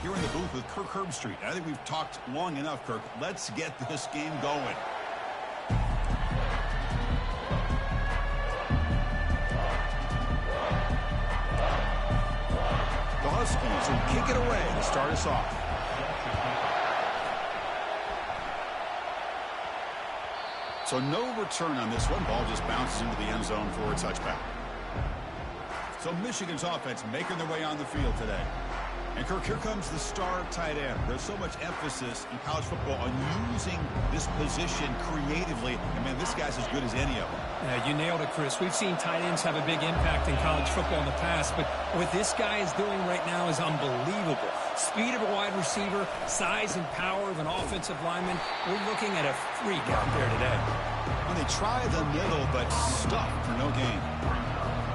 here in the booth with Kirk Herbstreit. I think we've talked long enough, Kirk. Let's get this game going. The Huskies will kick it away to start us off. So no return on this one. Ball just bounces into the end zone for a touchback. So Michigan's offense making their way on the field today. And, Kirk, here comes the star tight end. There's so much emphasis in college football on using this position creatively. And, man, this guy's as good as any of them. Yeah, you nailed it, Chris. We've seen tight ends have a big impact in college football in the past, but what this guy is doing right now is unbelievable. Speed of a wide receiver, size and power of an offensive lineman. We're looking at a freak out there today. When they try the middle, but stuck for no gain.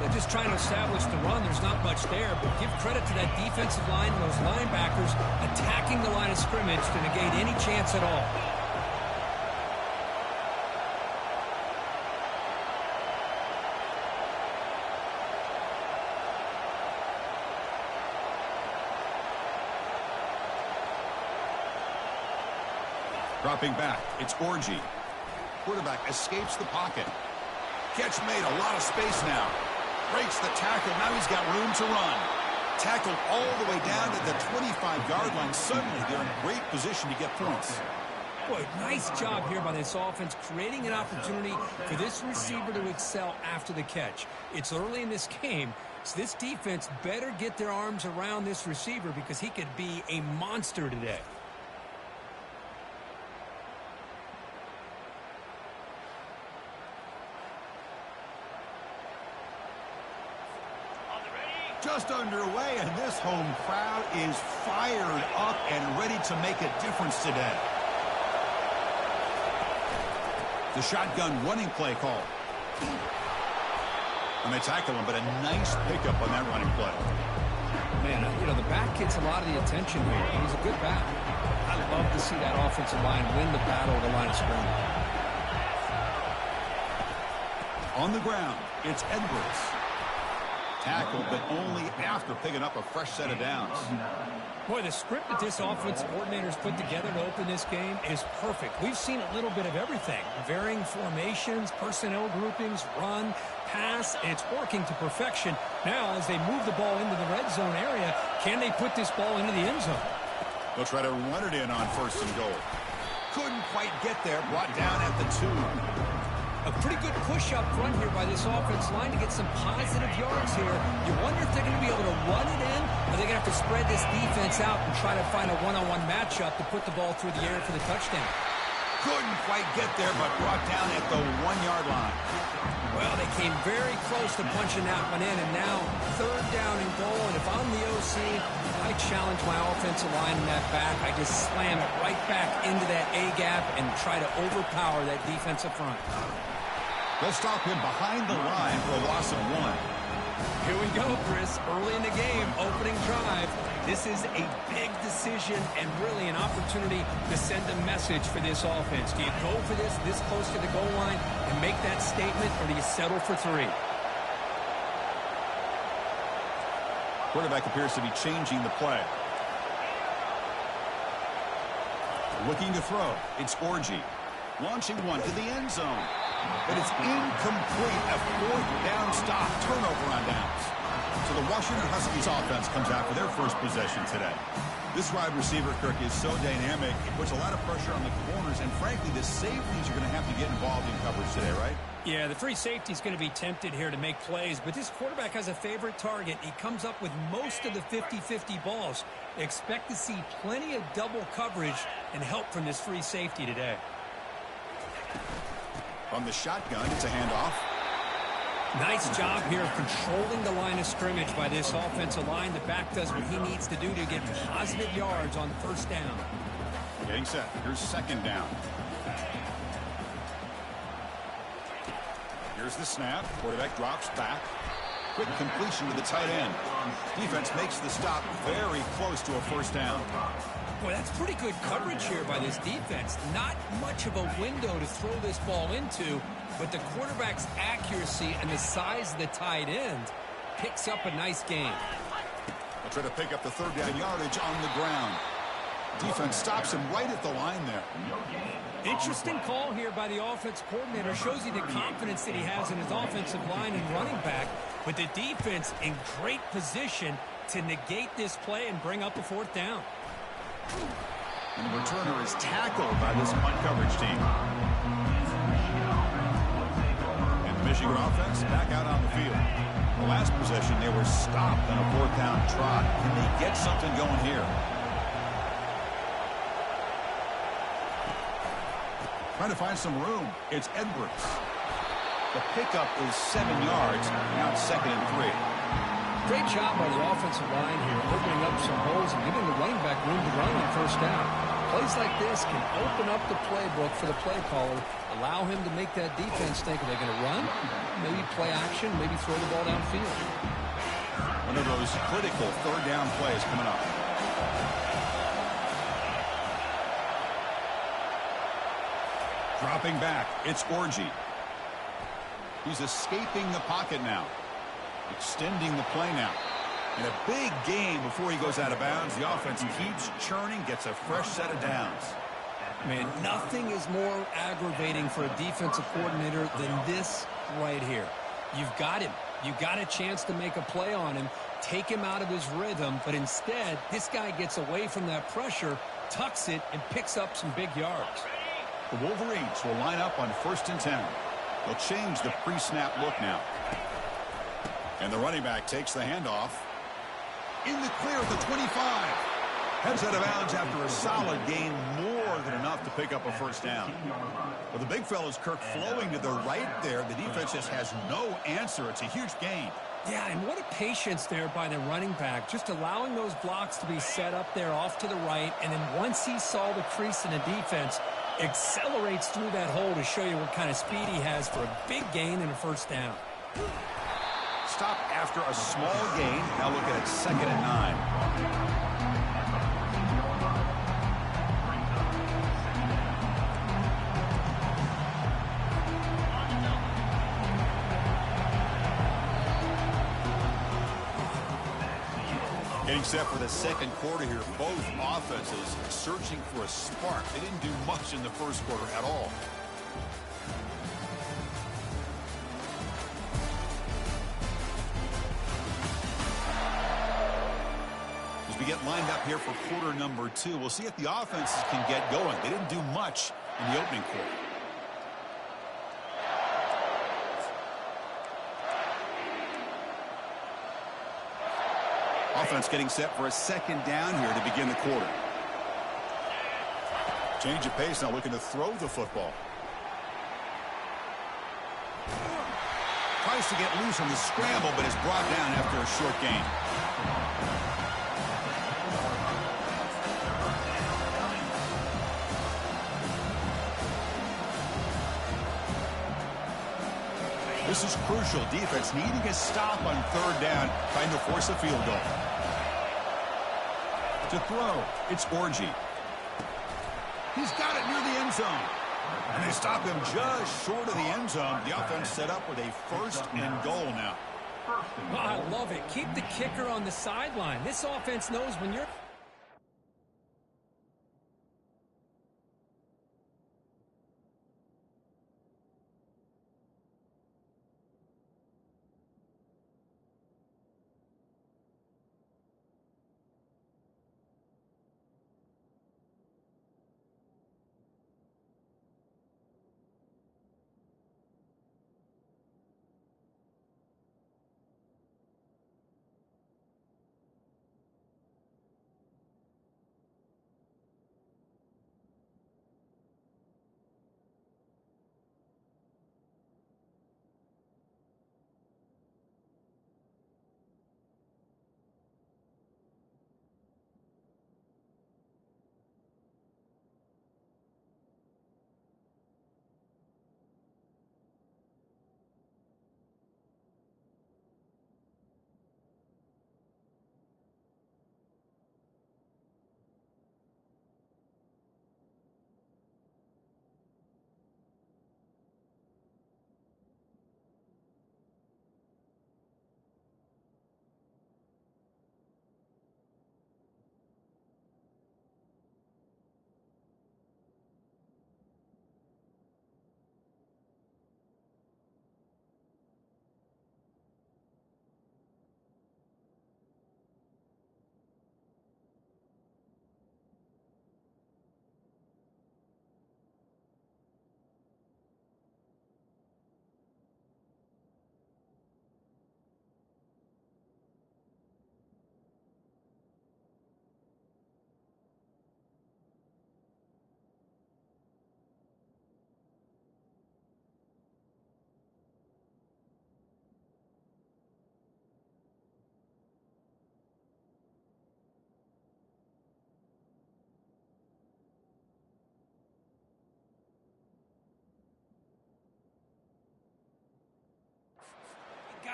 They're just trying to establish the run. There's not much there, but give credit to that defensive line and those linebackers attacking the line of scrimmage to negate any chance at all. Dropping back, it's Orji. Quarterback escapes the pocket. Catch made, a lot of space now. Breaks the tackle, now he's got room to run. Tackled all the way down to the 25-yard line. Suddenly, they're in great position to get points. Boy, nice job here by this offense, creating an opportunity for this receiver to excel after the catch. It's early in this game, so this defense better get their arms around this receiver because he could be a monster today. Just underway, and this home crowd is fired up and ready to make a difference today. The shotgun running play call. And they tackle him, but a nice pickup on that running play. Man, you know, the back gets a lot of the attention here. He's a good back. I love to see that offensive line win the battle of the line of scrimmage. On the ground, it's Edwards. Tackled, but only after picking up a fresh set of downs. Boy, the script that this offensive coordinator's put together to open this game is perfect. We've seen a little bit of everything. Varying formations, personnel groupings, run, pass. It's working to perfection. Now, as they move the ball into the red zone area, can they put this ball into the end zone? They'll try to run it in on 1st and goal. Couldn't quite get there. Brought down at the 2. A pretty good push up front here by this offense line to get some positive yards here. You wonder if they're going to be able to run it in, or they're going to have to spread this defense out and try to find a one-on-one matchup to put the ball through the air for the touchdown. Couldn't quite get there, but brought down at the 1-yard line. Well, they came very close to punching that one in, and now 3rd down and goal. And if I'm the OC, I challenge my offensive line in that back. I just slam it right back into that A-gap and try to overpower that defensive front. They'll stop him behind the line for a loss of 1. Here we go, Chris. Early in the game, opening drive. This is a big decision and really an opportunity to send a message for this offense. Do you go for this close to the goal line and make that statement, or do you settle for 3? Quarterback appears to be changing the play. Looking to throw. It's Orji. Launching one to the end zone. But it's incomplete. A 4th down stop. Turnover on downs. So the Washington Huskies offense comes out for their first possession today. This wide receiver, Kirk, is so dynamic. It puts a lot of pressure on the corners. And frankly, the safeties are going to have to get involved in coverage today, right? Yeah, the free safety is going to be tempted here to make plays. But this quarterback has a favorite target. He comes up with most of the 50-50 balls. Expect to see plenty of double coverage and help from this free safety today. From the shotgun, it's a handoff. Nice job here of controlling the line of scrimmage by this offensive line. The back does what he needs to do to get positive yards on 1st down. Getting set. Here's 2nd down. Here's the snap. Quarterback drops back. Quick completion to the tight end. Defense makes the stop very close to a 1st down. Boy, that's pretty good coverage here by this defense. Not much of a window to throw this ball into, but the quarterback's accuracy and the size of the tight end picks up a nice gain. The Try to pick up the third down yardage on the ground. Defense stops him right at the line there. Interesting call here by the offense coordinator. Shows you the confidence that he has in his offensive line and running back. But the defense in great position to negate this play and bring up a fourth down. And the returner is tackled by this punt coverage team. And the Michigan offense back out on the field. The last possession, they were stopped on a fourth down trot. Can they get something going here? Trying to find some room. It's Edwards. The pickup is 7 yards. Now it's 2nd and 3. Great job by the offensive line here, opening up some holes and giving the running back room to run on first down. Plays like this can open up the playbook for the play caller, allow him to make that defense think, are they going to run? Maybe play action, maybe throw the ball downfield. One of those critical third down plays coming up. Dropping back, it's Orji. He's escaping the pocket now. Extending the play now. And a big game before he goes out of bounds. The offense keeps churning, gets a fresh set of downs. Man, nothing is more aggravating for a defensive coordinator than this right here. You've got him. You got a chance to make a play on him, take him out of his rhythm, but instead, this guy gets away from that pressure, tucks it, and picks up some big yards. The Wolverines will line up on 1st and 10. They'll change the pre-snap look now. And the running back takes the handoff. In the clear at the 25. Heads out of bounds after a solid gain, more than enough to pick up a first down. Well, the big fella's Kirk flowing to the right there. The defense just has no answer. It's a huge gain. Yeah, and what a patience there by the running back, just allowing those blocks to be set up there off to the right, and then once he saw the crease in the defense, accelerates through that hole to show you what kind of speed he has for a big gain and a first down. Stop after a small gain. Now look at it, 2nd and 9. Getting set for the second quarter here. Both offenses searching for a spark. They didn't do much in the first quarter at all. As we get lined up here for quarter number 2, we'll see if the offenses can get going. They didn't do much in the opening quarter. Offense getting set for a second down here to begin the quarter. Change of pace now, looking to throw the football. Tries to get loose on the scramble, but is brought down after a short gain. This is crucial. Defense needing a stop on third down, trying to force a field goal. To throw, it's Orji. He's got it near the end zone. And they stop him just short of the end zone. The offense set up with a 1st and goal now. Oh, I love it. Keep the kicker on the sideline. This offense knows when you're...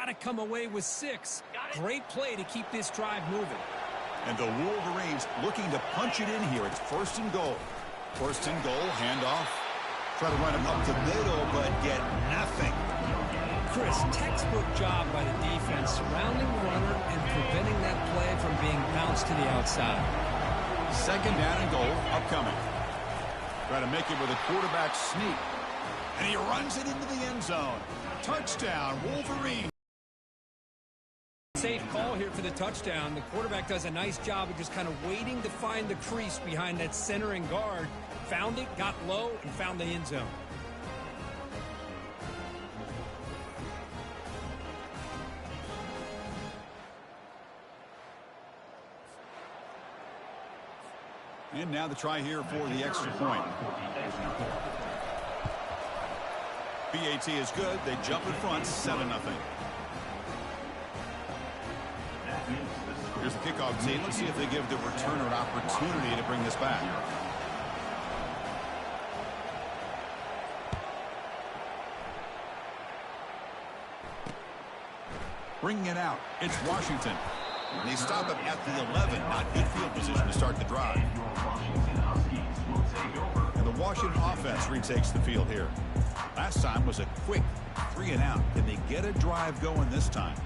got to come away with 6. Great play to keep this drive moving. And the Wolverines looking to punch it in here. It's 1st and goal. 1st and goal, handoff. Try to run it up the middle, but get nothing. Chris, textbook job by the defense, surrounding the runner and preventing that play from being bounced to the outside. 2nd down and goal, upcoming. Try to make it with a quarterback sneak. And he runs it into the end zone. Touchdown, Wolverine. Safe call here for the touchdown. The quarterback does a nice job of just kind of waiting to find the crease behind that centering guard. Found it, got low, and found the end zone. And now the try here for the extra point. BAT is good. They jump in front, 7-0. Here's the kickoff team. Let's see if they give the returner an opportunity to bring this back. Bringing it out. It's Washington. And they stop him at the 11. Not good field position to start the drive. And the Washington offense retakes the field here. Last time was a quick 3-and-out. Can they get a drive going this time?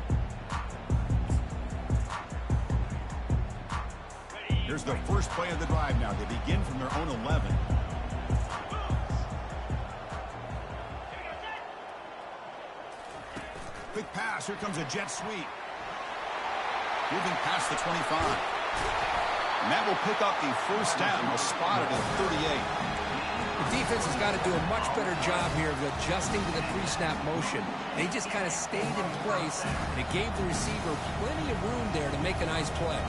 Here's the first play of the drive now. They begin from their own 11. Quick pass. Here comes a jet sweep. Moving past the 25. And that will pick up the 1st down. They'll spot it at 38. The defense has got to do a much better job here of adjusting to the pre-snap motion. They just kind of stayed in place, and it gave the receiver plenty of room there to make a nice play.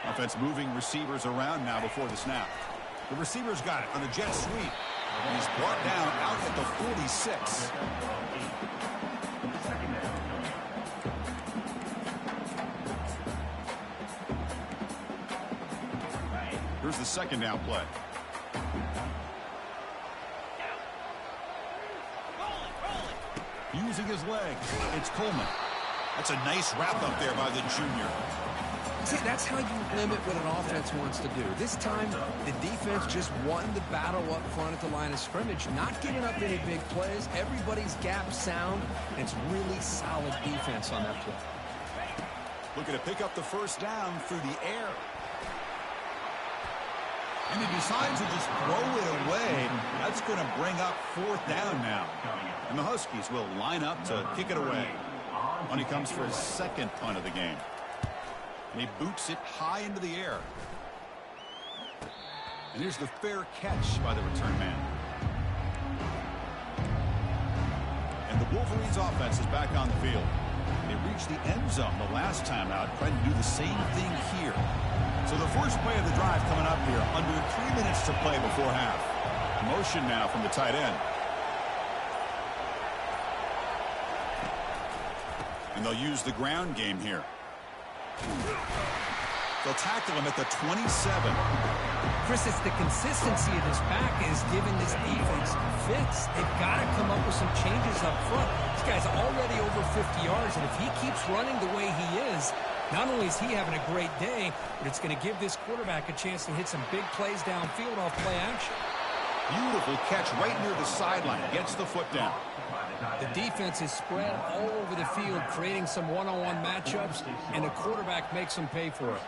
Offense moving receivers around now before the snap. The receiver's got it on the jet sweep. And he's brought down out at the 46. Here's the 2nd down play. Using his legs, it's Coleman. That's a nice wrap up there by the junior. See, that's how you limit what an offense wants to do. This time, the defense just won the battle up front at the line of scrimmage, not giving up any big plays. Everybody's gap sound, and it's really solid defense on that play. Looking to pick up the 1st down through the air. And he decides to just throw it away. That's going to bring up 4th down now. And the Huskies will line up to kick it away. On he comes for his 2nd punt of the game. And he boots it high into the air. And here's the fair catch by the return man. And the Wolverines offense is back on the field. They reached the end zone the last time out, trying to do the same thing here. So the first play of the drive coming up here, under 3 minutes to play before half. Motion now from the tight end. And they'll use the ground game here. They'll tackle him at the 27. Chris, it's the consistency of this back is giving this defense fits. They've got to come up with some changes up front. This guy's already over 50 yards, and if he keeps running the way he is, not only is he having a great day, but it's going to give this quarterback a chance to hit some big plays downfield off play action. Beautiful catch right near the sideline. Gets the foot down. The defense is spread all over the field, creating some one-on-one matchups, and the quarterback makes them pay for it.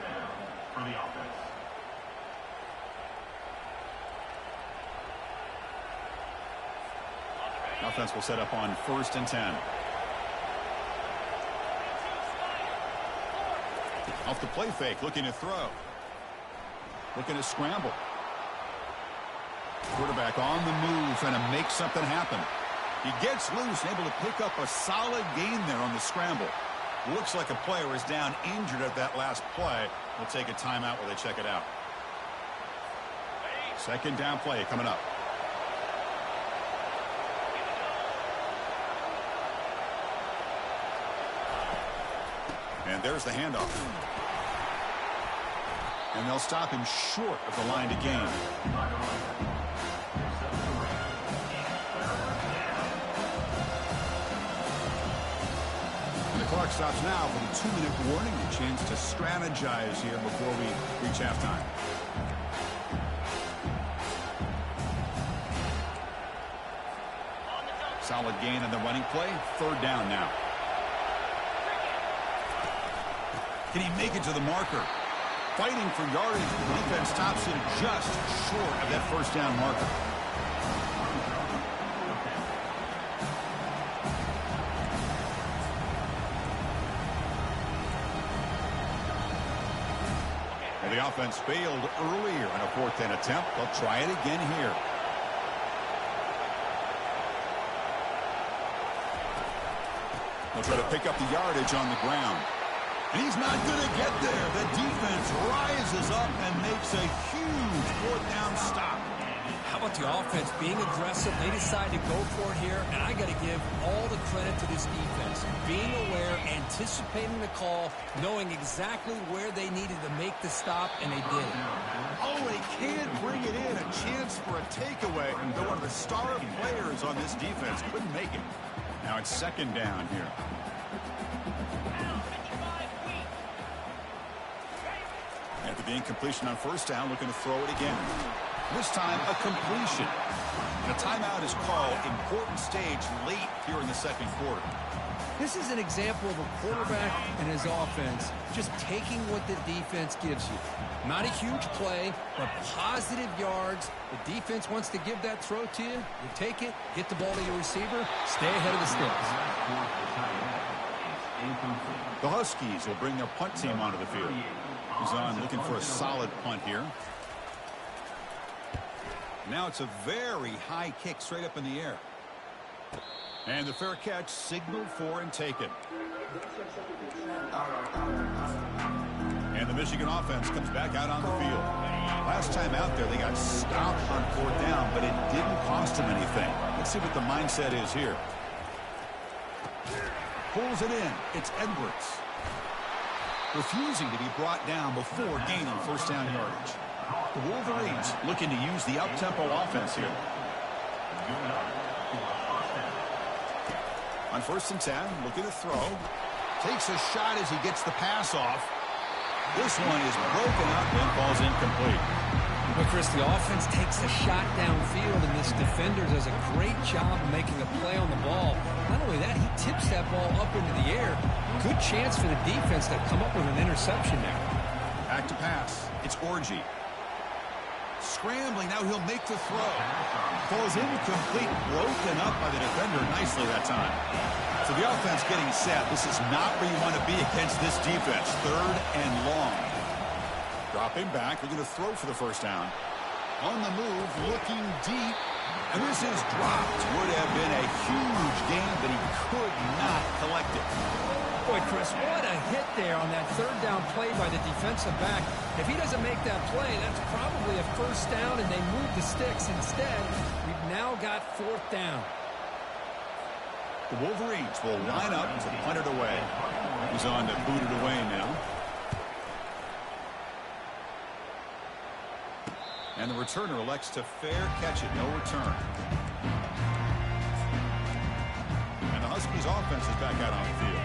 Offense will set up on 1st and 10. Off the play fake, looking to throw. Looking to scramble. Quarterback on the move, trying to make something happen. He gets loose, able to pick up a solid gain there on the scramble. Looks like a player is down injured at that last play. We'll take a timeout while they check it out. 2nd down play coming up. And there's the handoff. And they'll stop him short of the line to gain. And the clock stops now for the 2-minute warning. A chance to strategize here before we reach halftime. Solid gain on the running play. 3rd down now. Can he make it to the marker? Fighting for yardage, the defense stops him just short of that 1st down marker. Well, the offense failed earlier in a 4th down attempt. They'll try it again here. They'll try to pick up the yardage on the ground. And he's not going to get there. The defense rises up and makes a huge 4th down stop. How about the offense being aggressive? They decide to go for it here, and I got to give all the credit to this defense. Being aware, anticipating the call, knowing exactly where they needed to make the stop, and they did it. Oh, they can't bring it in. A chance for a takeaway. Though one of the star players on this defense couldn't make it. Now it's 2nd down here. After the incompletion on 1st down, looking to throw it again. This time, a completion. And a timeout is called. Important stage late here in the 2nd quarter. This is an example of a quarterback and his offense just taking what the defense gives you. Not a huge play, but positive yards. The defense wants to give that throw to you. You take it, get the ball to your receiver, stay ahead of the sticks. The Huskies will bring their punt team onto the field. He's on looking for a solid punt here. Now it's a very high kick straight up in the air. And the fair catch signaled for and taken. And the Michigan offense comes back out on the field. Last time out there, they got stopped on 4th down, but it didn't cost them anything. Let's see what the mindset is here. Pulls it in. It's Edwards. Refusing to be brought down before gaining 1st down yardage. The Wolverines looking to use the up-tempo offense here. On 1st and 10, looking to throw. Takes a shot as he gets the pass off. This one is broken up and falls incomplete. But Chris, the offense takes a shot downfield, and this defender does a great job of making a play on the ball. Not only that, he tips that ball up into the air. Good chance for the defense to come up with an interception there. Back to pass. It's Orji. Scrambling. Now he'll make the throw. Falls incomplete. Broken up by the defender nicely that time. So the offense getting set. This is not where you want to be against this defense. 3rd and long. Dropping back. We're going to throw for the 1st down. On the move. Looking deep. And this is dropped. Would have been a huge gain, but he could not collect it. Boy, Chris, what a hit there on that 3rd down play by the defensive back. If he doesn't make that play, that's probably a 1st down, and they move the sticks instead. We've now got 4th down. The Wolverines will line up to punt it away. He's on to boot it away now. And the returner elects to fair catch it. No return. And the Huskies offense is back out on the field.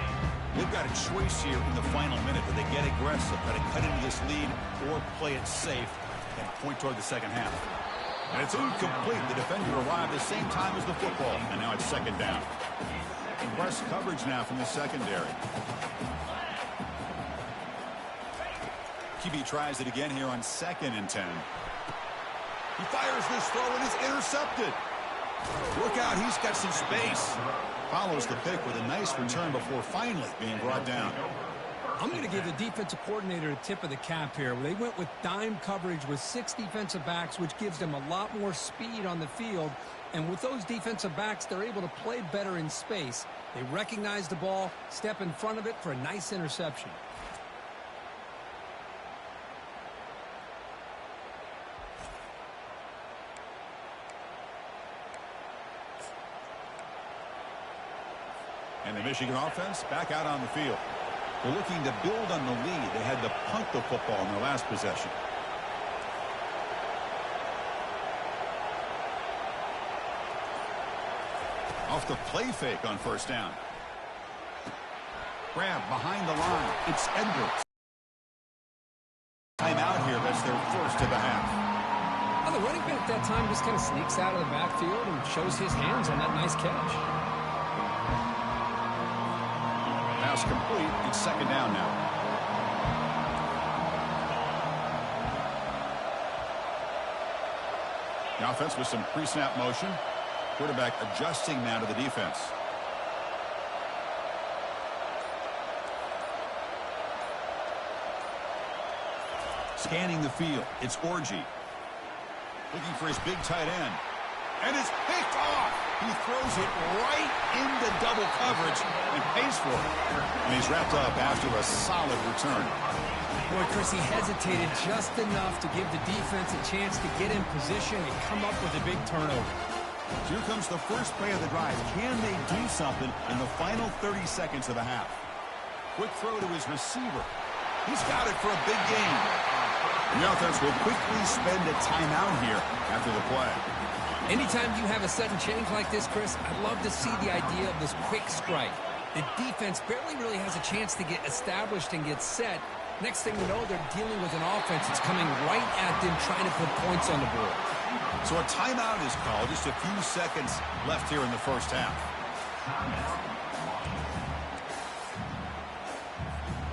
They've got a choice here in the final minute. Do they get aggressive, try to cut into this lead, or play it safe and point toward the 2nd half? And it's incomplete. The defender arrived the same time as the football. And now it's 2nd down. Press coverage now from the secondary. QB tries it again here on 2nd and 10. He fires this throw and is intercepted. Look out, he's got some space. Follows the pick with a nice return before finally being brought down. I'm going to give the defensive coordinator a tip of the cap here. They went with dime coverage with 6 defensive backs, which gives them a lot more speed on the field. And with those defensive backs, they're able to play better in space. They recognize the ball, step in front of it for a nice interception. And the Michigan offense back out on the field. Well, looking to build on the lead, they had to punt the football in their last possession. Off the play fake on first down. Grab behind the line. It's Edwards. Timeout here. That's their first of the half. Well, the running back that time just kind of sneaks out of the backfield and shows his hands on that nice catch. Pass complete. It's second down now. The offense with some pre-snap motion. Quarterback adjusting now to the defense. Scanning the field. It's Orji. Looking for his big tight end. And it's picked off. He throws it right into double coverage and pays for it. And he's wrapped up after a solid return. Boy, Chris, he hesitated just enough to give the defense a chance to get in position and come up with a big turnover. Here comes the first play of the drive. Can they do something in the final 30 seconds of the half? Quick throw to his receiver. He's got it for a big gain. The offense will quickly spend a timeout here after the play. Anytime you have a sudden change like this, Chris, I'd love to see the idea of this quick strike. The defense barely really has a chance to get established and get set. Next thing you know, they're dealing with an offense that's coming right at them, trying to put points on the board. So a timeout is called. Just a few seconds left here in the first half.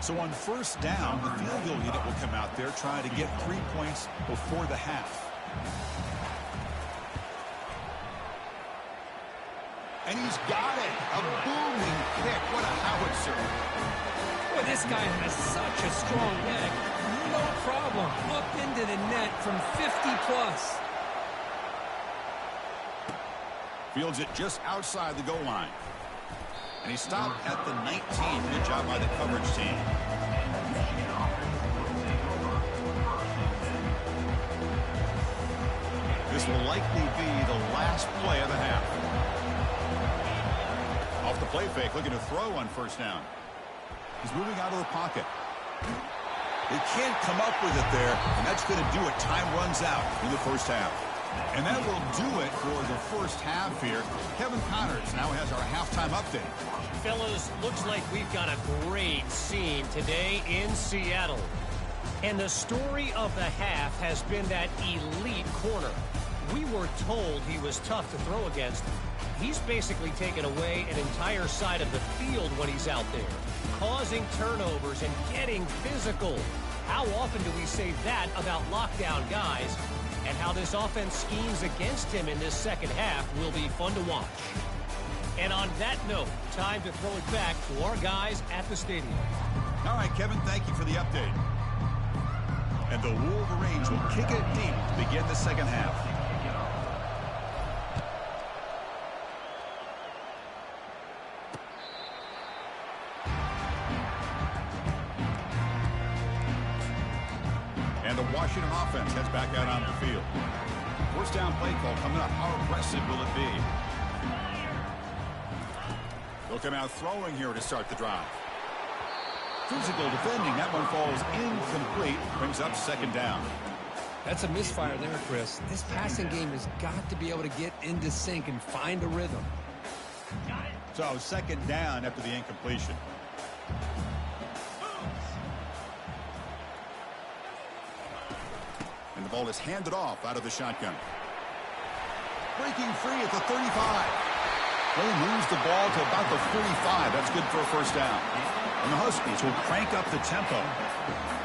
So on first down, the field goal unit will come out there trying to get 3 points before the half. And he's got it. A booming kick. What a howitzer. Boy, this guy has such a strong leg. No problem. Up into the net from 50+. Fields it just outside the goal line. And he stopped at the 19. Good job by the coverage team. This will likely be the last play of the half. Off the play fake, looking to throw on first down. He's moving out of the pocket. They can't come up with it there, and that's going to do it. Time runs out in the first half. And that will do it for the first half here. Kevin Connors now has our halftime update. Fellas, looks like we've got a great scene today in Seattle. And the story of the half has been that elite corner. We were told he was tough to throw against. He's basically taken away an entire side of the field when he's out there, causing turnovers and getting physical. How often do we say that about lockdown guys? And how this offense schemes against him in this second half will be fun to watch. And on that note, time to throw it back to our guys at the stadium. All right, Kevin, thank you for the update. And the Wolverines will kick it deep to begin the second half. And the Washington offense heads back out on the field. First down play call coming up. How aggressive will it be? They'll come out throwing here to start the drive. Physical defending. That one falls incomplete. Brings up second down. That's a misfire there, Chris. This passing game has got to be able to get into sync and find a rhythm. So second down after the incompletion. And the ball is handed off out of the shotgun. Breaking free at the 35. Well, he moves the ball to about the 45. That's good for a first down. And the Huskies will crank up the tempo.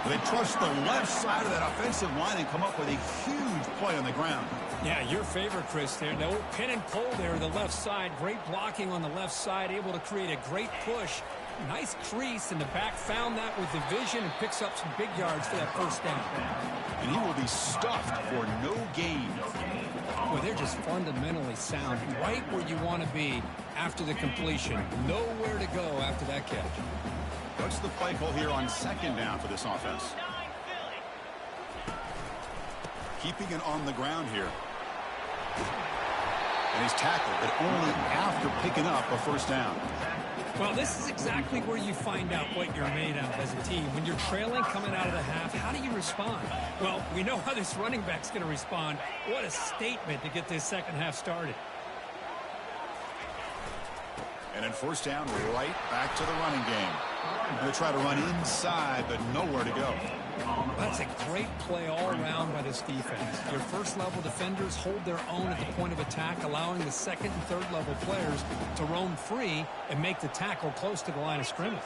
They trust the left side of that offensive line and come up with a huge play on the ground. Yeah, your favorite, Chris, there. No pin and pull there, the left side. Great blocking on the left side, able to create a great push. Nice crease, and the back found that with the vision and picks up some big yards for that first down. And he will be stuffed for no gain. Boy, they're just fundamentally sound, right where you want to be after the completion. Nowhere to go after that catch. What's the play call here on second down for this offense? Keeping it on the ground here. And he's tackled, but only after picking up a first down. Well, this is exactly where you find out what you're made of as a team. When you're trailing coming out of the half, how do you respond? Well, we know how this running back's going to respond. What a statement to get this second half started. And then first down, right back to the running game. Going to try to run inside, but nowhere to go. That's a great play all around by this defense. Your first-level defenders hold their own at the point of attack, allowing the second and third-level players to roam free and make the tackle close to the line of scrimmage.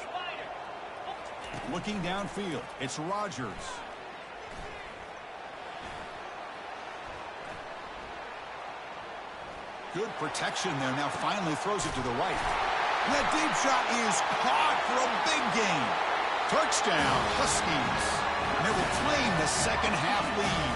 Looking downfield, it's Rodgers. Good protection there. Now finally throws it to the right. And that deep shot is caught for a big gain. Touchdown, Huskies. And they will claim the second half lead.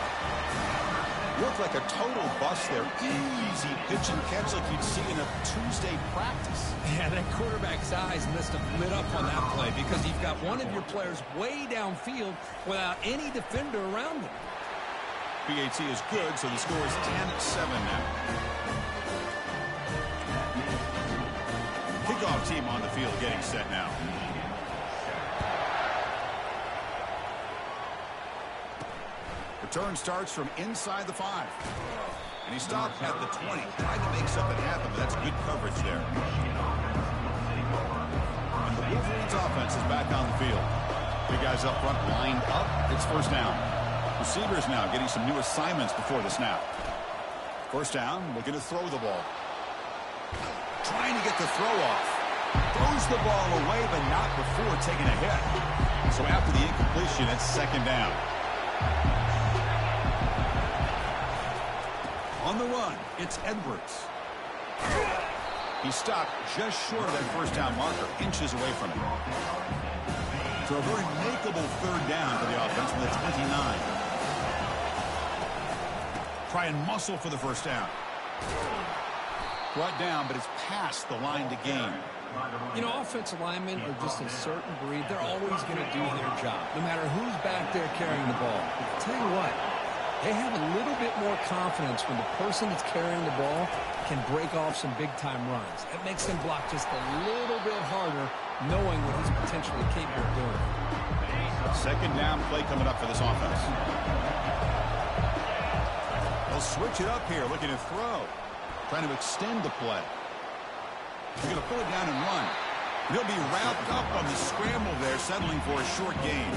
Looked like a total bust there. Easy pitch and catch like you'd see in a Tuesday practice. Yeah, that quarterback's eyes must have lit up on that play because you've got one of your players way downfield without any defender around him. PAT is good, so the score is 10-7 now. Kickoff team on the field getting set now. Return starts from inside the 5. And he stopped at the 20. Tried to make something happen, but that's good coverage there. And the Wolverines offense is back on the field. Big guys up front lined up. It's first down. Receivers now getting some new assignments before the snap. First down, looking to throw the ball. Trying to get the throw off. Throws the ball away, but not before taking a hit. So after the incompletion, it's second down. On the run, it's Edwards. He stopped just short of that first down marker, inches away from it. So a very makeable third down for the offense from the 29. Try and muscle for the first down. Brought down, but it's past the line to gain. You know, offensive linemen are just a certain breed. They're always going to do their job, no matter who's back there carrying the ball. But I'll tell you what, they have a little bit more confidence when the person that's carrying the ball can break off some big-time runs. That makes them block just a little bit harder, knowing what he's potentially capable of doing. Second down play coming up for this offense. They'll switch it up here, looking to throw. Trying to extend the play. He's going to pull it down and run. He'll be wrapped up on the scramble there, settling for a short gain.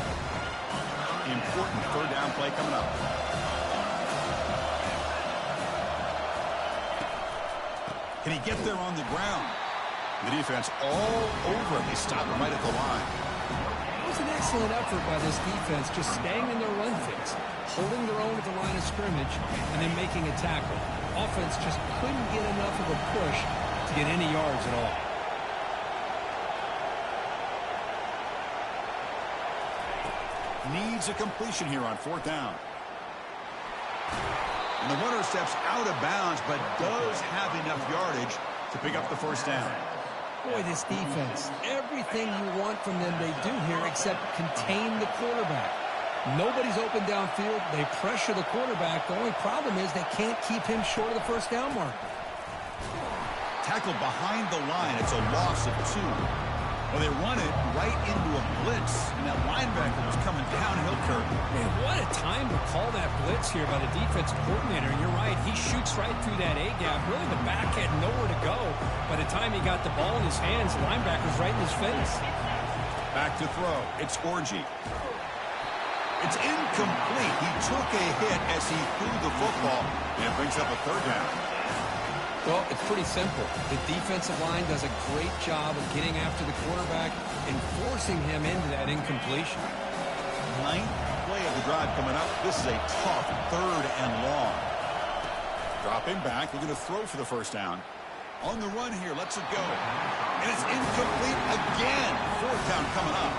Important third down play coming up. Can he get there on the ground? The defense all over him. They stop him right at the line. It was an excellent effort by this defense, just staying in their run fix, holding their own at the line of scrimmage, and then making a tackle. Offense just couldn't get enough of a push to get any yards at all. Needs a completion here on fourth down. And the runner steps out of bounds, but does have enough yardage to pick up the first down. Boy, this defense, everything you want from them they do here except contain the quarterback. Nobody's open downfield. They pressure the quarterback. The only problem is they can't keep him short of the first down mark. Tackled behind the line. It's a loss of 2. Well, they run it right into a blitz, and that linebacker was coming downhill, Kurt. Man, what a time to call that blitz here by the defensive coordinator. And you're right, he shoots right through that A-gap. Really, the back had nowhere to go. By the time he got the ball in his hands, the linebacker's right in his face. Back to throw. It's Orji. It's incomplete. He took a hit as he threw the football, and it brings up a third down. Well, it's pretty simple. The defensive line does a great job of getting after the quarterback and forcing him into that incompletion. Ninth play of the drive coming up. This is a tough third and long. Dropping back. We're going to throw for the first down. On the run here. Lets it go. And it's incomplete again. Fourth down coming up.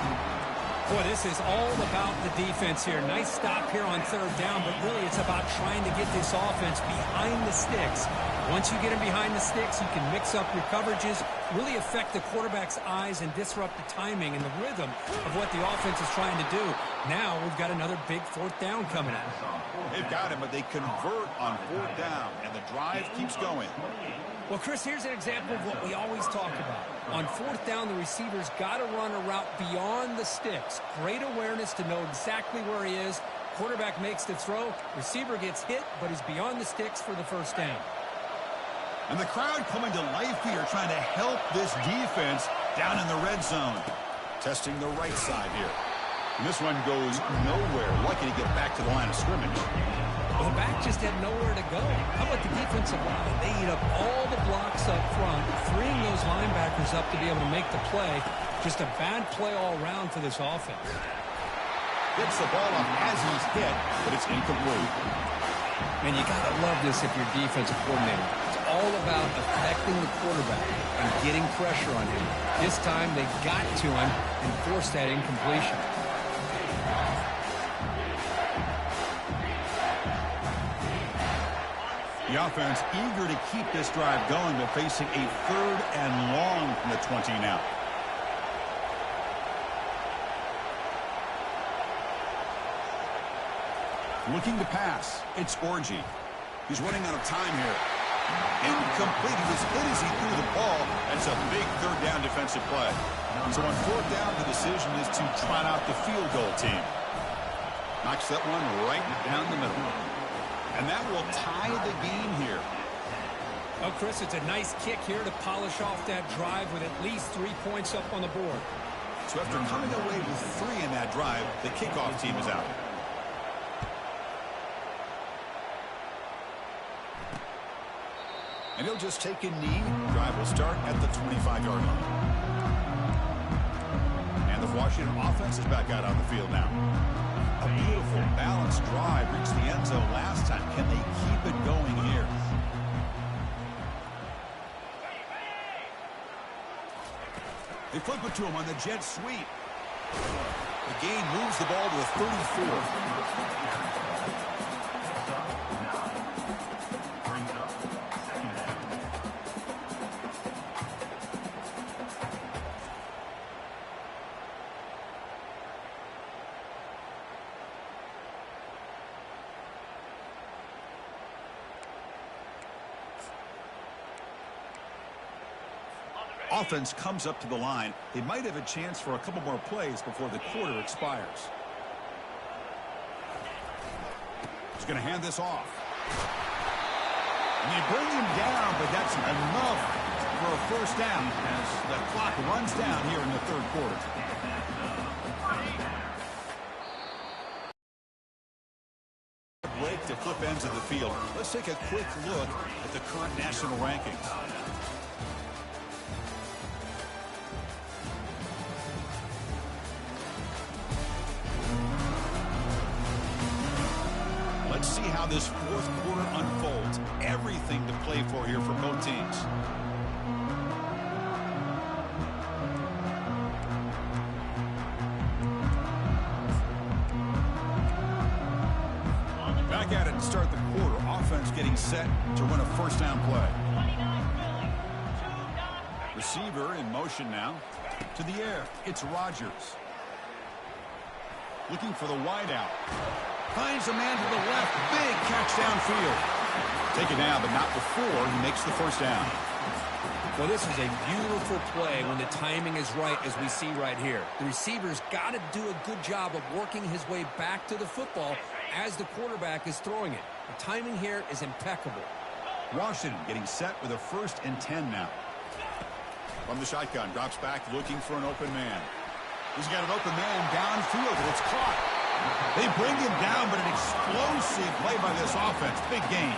Boy, this is all about the defense here. Nice stop here on third down, but really it's about trying to get this offense behind the sticks. Once you get him behind the sticks, you can mix up your coverages, really affect the quarterback's eyes and disrupt the timing and the rhythm of what the offense is trying to do. Now we've got another big fourth down coming up. They've got him, but they convert on fourth down, and the drive keeps going. Well, Chris, here's an example of what we always talk about. On fourth down, the receiver's got to run a route beyond the sticks. Great awareness to know exactly where he is. Quarterback makes the throw. Receiver gets hit, but he's beyond the sticks for the first down. And the crowd coming to life here, trying to help this defense down in the red zone. Testing the right side here. And this one goes nowhere. Lucky to get back to the line of scrimmage. Well, the back just had nowhere to go. How about the defensive line? They eat up all the blocks up front, freeing those linebackers up to be able to make the play. Just a bad play all around for this offense. Gets the ball up as he's hit, but it's incomplete. Man, you got to love this if you're defensive coordinator. It's all about affecting the quarterback and getting pressure on him. This time they got to him and forced that incompletion. The offense eager to keep this drive going, but facing a 3rd and long from the 20 now. Looking to pass. It's Orji. He's running out of time here. Incomplete. He was hit as he threw the ball. That's a big 3rd down defensive play. So on 4th down, the decision is to trot out the field goal team. Knocks that one right down the middle. And that will tie the game here. Oh, Chris, it's a nice kick here to polish off that drive with at least 3 points up on the board. So after coming away with 3 in that drive, the kickoff team is out. And he'll just take a knee. Drive will start at the 25-yard line. And the Washington offense is back out on the field now. A beautiful, balanced drive. Reached the end zone last time. Can they keep it going here? They flip it to him on the jet sweep. The gain moves the ball to the 34. Offense comes up to the line. They might have a chance for a couple more plays before the quarter expires. He's going to hand this off. And they bring him down, but that's enough for a first down as the clock runs down here in the 3rd quarter. Break to flip ends of the field. Let's take a quick look at the current national rankings. Let's see how this 4th quarter unfolds. Everything to play for here for both teams. Back at it to start the quarter. Offense getting set to run a first down play. Receiver in motion now. To the air. It's Rodgers. Looking for the wideout. Finds a man to the left. Big catch downfield. Take it down, but not before he makes the first down. Well, this is a beautiful play when the timing is right, as we see right here. The receiver's got to do a good job of working his way back to the football as the quarterback is throwing it. The timing here is impeccable. Washington getting set with a 1st and 10 now. From the shotgun, drops back looking for an open man. He's got an open man downfield, and it's caught. They bring him down, but an explosive play by this offense. Big gain.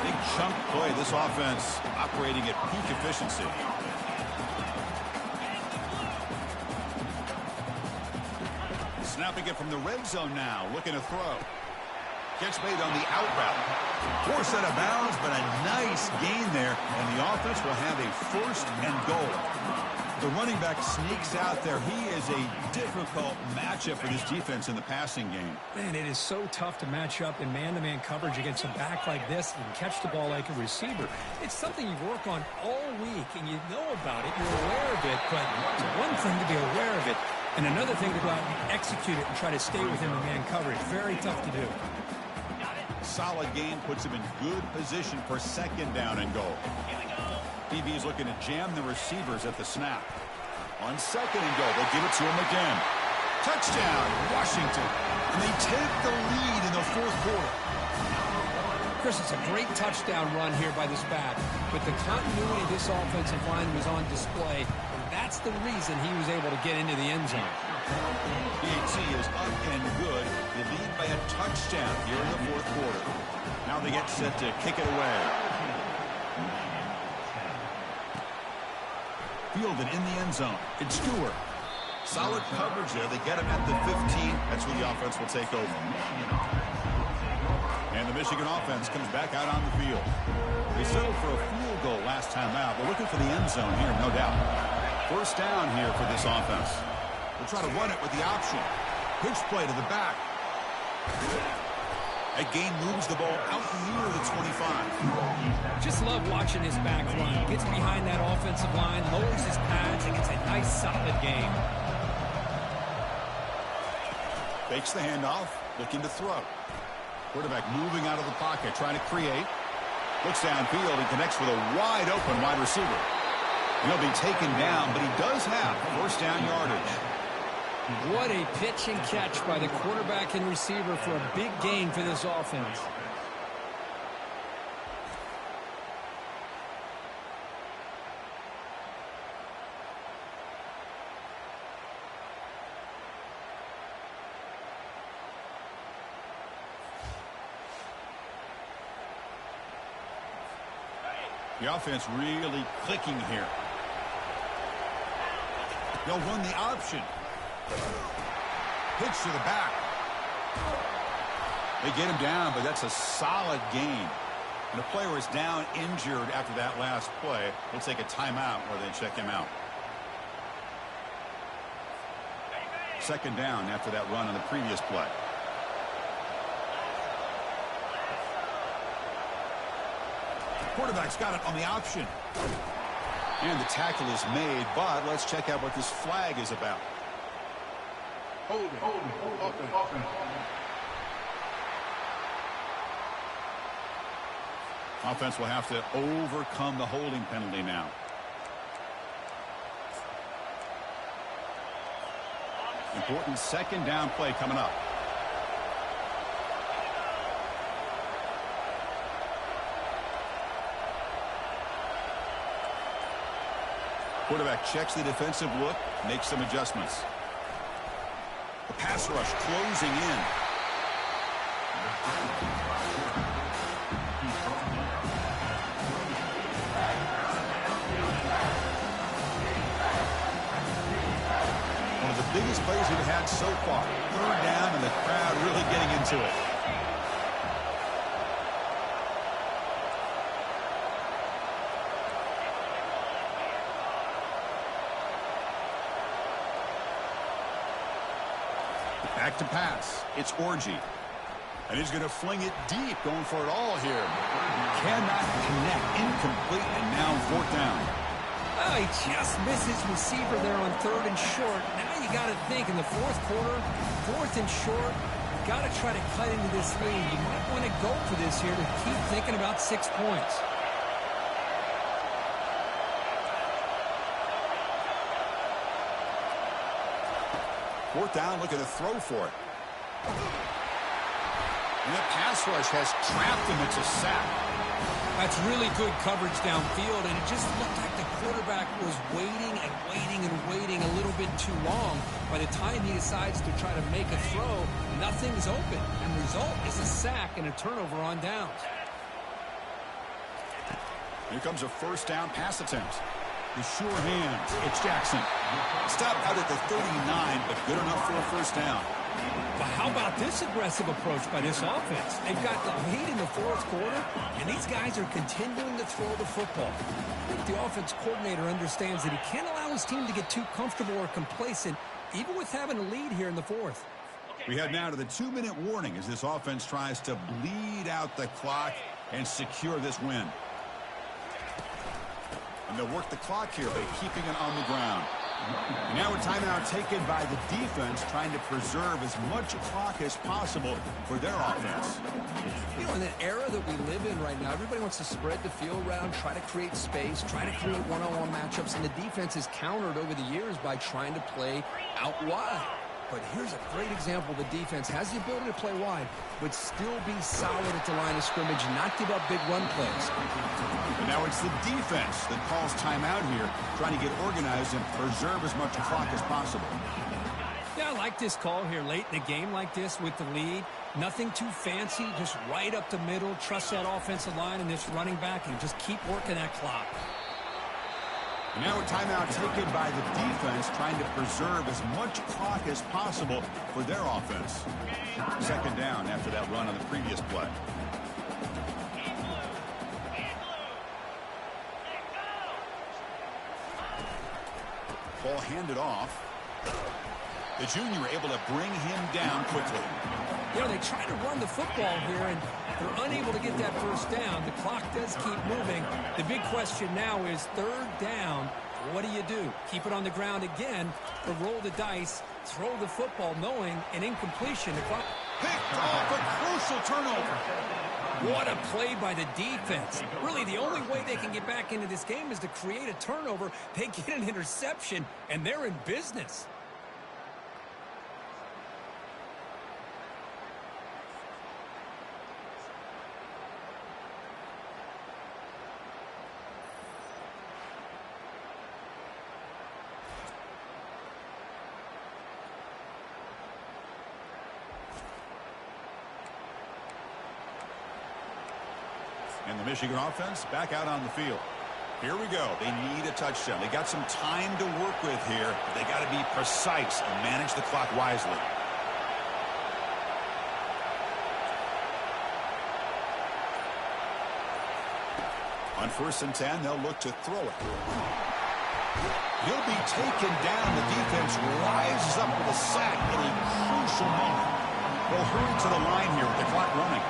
Big chunk play. This offense operating at peak efficiency. Snapping it from the red zone now. Looking to throw. Catch made on the out route. Forced out of bounds, but a nice gain there. And the offense will have a 1st and goal. The running back sneaks out there. He is a difficult matchup for this defense in the passing game. Man, it is so tough to match up in man-to-man coverage against a back like this and catch the ball like a receiver. It's something you work on all week, and you know about it. You're aware of it, but it's one thing to be aware of it, and another thing to go out and execute it and try to stay within the man coverage. Very tough to do. Solid game puts him in good position for 2nd down and goal. DB's looking to jam the receivers at the snap. On second and goal, they'll give it to him again. Touchdown, Washington. And they take the lead in the fourth quarter. Chris, it's a great touchdown run here by this back. But the continuity of this offensive line was on display. And that's the reason he was able to get into the end zone. PAT is up and good. They lead by a touchdown here in the fourth quarter. Now they get set to kick it away. Fielded in the end zone. It's Stewart. Solid coverage there. They get him at the 15. That's where the offense will take over. And the Michigan offense comes back out on the field. They settled for a field goal last time out. They're looking for the end zone here, no doubt. First down here for this offense. They'll try to run it with the option. Pitch play to the back. That gain moves the ball out near the 25. Just love watching his back run. Gets behind that offensive line, lowers his pads, and gets a nice, solid gain. Fakes the handoff, looking to throw. Quarterback moving out of the pocket, trying to create. Looks downfield and connects with a wide-open wide receiver. He'll be taken down, but he does have first down yardage. What a pitch and catch by the quarterback and receiver for a big gain for this offense. The offense really clicking here. They'll run the option. Pitch to the back. They get him down, but that's a solid gain. And the player is down injured after that last play. They'll take a timeout where they check him out. Second down after that run on the previous play. Quarterback's got it on the option. And the tackle is made, but let's check out what this flag is about. Holding. Offense will have to overcome the holding penalty now. Important second down play coming up. Quarterback checks the defensive look, makes some adjustments. The pass rush closing in. One of the biggest plays we've had so far. Third down and the crowd really getting into it. Back to pass. It's Orji. And he's going to fling it deep, going for it all here. Cannot connect. Incomplete, and now fourth down. Oh, he just missed his receiver there on third and short. Now you got to think in the fourth quarter, fourth and short, you got to try to cut into this lead. You might want to go for this here to keep thinking about 6 points. Fourth down, looking to throw for it. And the pass rush has trapped him. It's a sack. That's really good coverage downfield, and it just looked like the quarterback was waiting and waiting and waiting a little bit too long. By the time he decides to try to make a throw, nothing's open. And the result is a sack and a turnover on downs. Here comes a first down pass attempt. The sure hands. It's Jackson. Stopped out at the 39, but good enough for a first down. But how about this aggressive approach by this offense? They've got the lead in the fourth quarter, and these guys are continuing to throw the football. I think the offense coordinator understands that he can't allow his team to get too comfortable or complacent, even with having a lead here in the fourth. We head now to the 2-minute warning as this offense tries to bleed out the clock and secure this win. And they'll work the clock here by keeping it on the ground. Now a timeout taken by the defense, trying to preserve as much clock as possible for their offense. You know, in the era that we live in right now, everybody wants to spread the field around, try to create space, try to create one-on-one matchups, and the defense is countered over the years by trying to play out wide. But here's a great example. The defense has the ability to play wide, but still be solid at the line of scrimmage, not give up big run plays. And now it's the defense that calls timeout here, trying to get organized and preserve as much clock as possible. Yeah, I like this call here late in a game like this with the lead. Nothing too fancy, just right up the middle. Trust that offensive line and this running back and just keep working that clock. And now a timeout taken by the defense, trying to preserve as much clock as possible for their offense. Second down after that run on the previous play. Ball handed off. The junior able to bring him down quickly. You know, they try to run the football here, and they're unable to get that first down. The clock does keep moving. The big question now is third down. What do? Keep it on the ground again, or roll the dice, throw the football, knowing an incompletion. The clock picked off a crucial turnover. What a play by the defense. Really, the only way they can get back into this game is to create a turnover. They get an interception, and they're in business. And the Michigan offense back out on the field. Here we go. They need a touchdown. They got some time to work with here. But they got to be precise and manage the clock wisely. On 1st and 10, they'll look to throw it. He'll be taken down. The defense rises up with a sack in a crucial moment. They'll hurry to the line here with the clock running.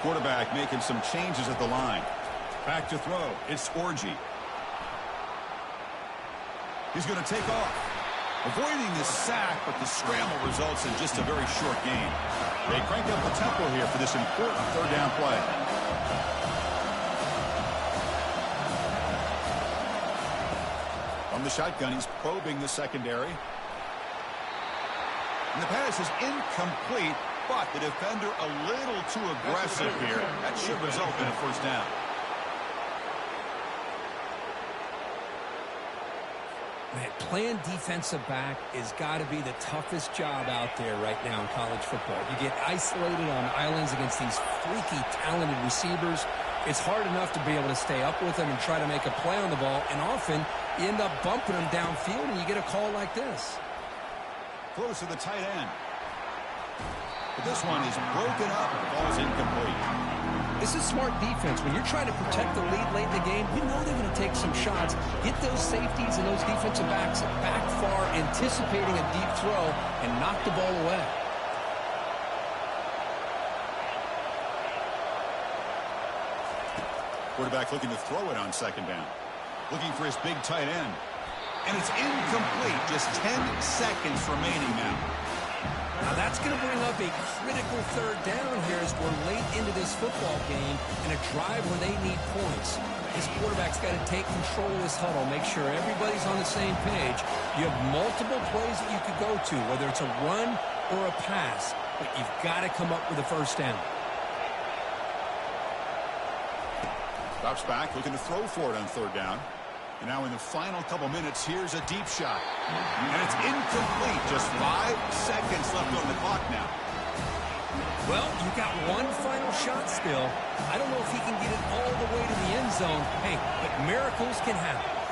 Quarterback making some changes at the line. Back to throw. It's Orji. He's going to take off. Avoiding the sack, but the scramble results in just a very short gain. They crank up the tempo here for this important third down play. From the shotgun, he's probing the secondary. And the pass is incomplete. But the defender a little too aggressive here. That should result in a first down. Man, playing defensive back has got to be the toughest job out there right now in college football. You get isolated on islands against these freaky, talented receivers. It's hard enough to be able to stay up with them and try to make a play on the ball. And often, you end up bumping them downfield, and you get a call like this. Close to the tight end. But this one is broken up and falls incomplete. This is smart defense. When you're trying to protect the lead late in the game, you know they're going to take some shots. Get those safeties and those defensive backs back far, anticipating a deep throw, and knock the ball away. Quarterback looking to throw it on second down. Looking for his big tight end. And it's incomplete. Just 10 seconds remaining now. Now that's going to bring up a critical third down here as we're late into this football game in a drive where they need points. This quarterback's got to take control of this huddle, make sure everybody's on the same page. You have multiple plays that you could go to, whether it's a run or a pass, but you've got to come up with a first down. Drops back, looking to throw for it on third down. And now in the final couple minutes, here's a deep shot. And it's incomplete. Just 5 seconds left on the clock now. Well, you got one final shot still. I don't know if he can get it all the way to the end zone. Hey, but miracles can happen.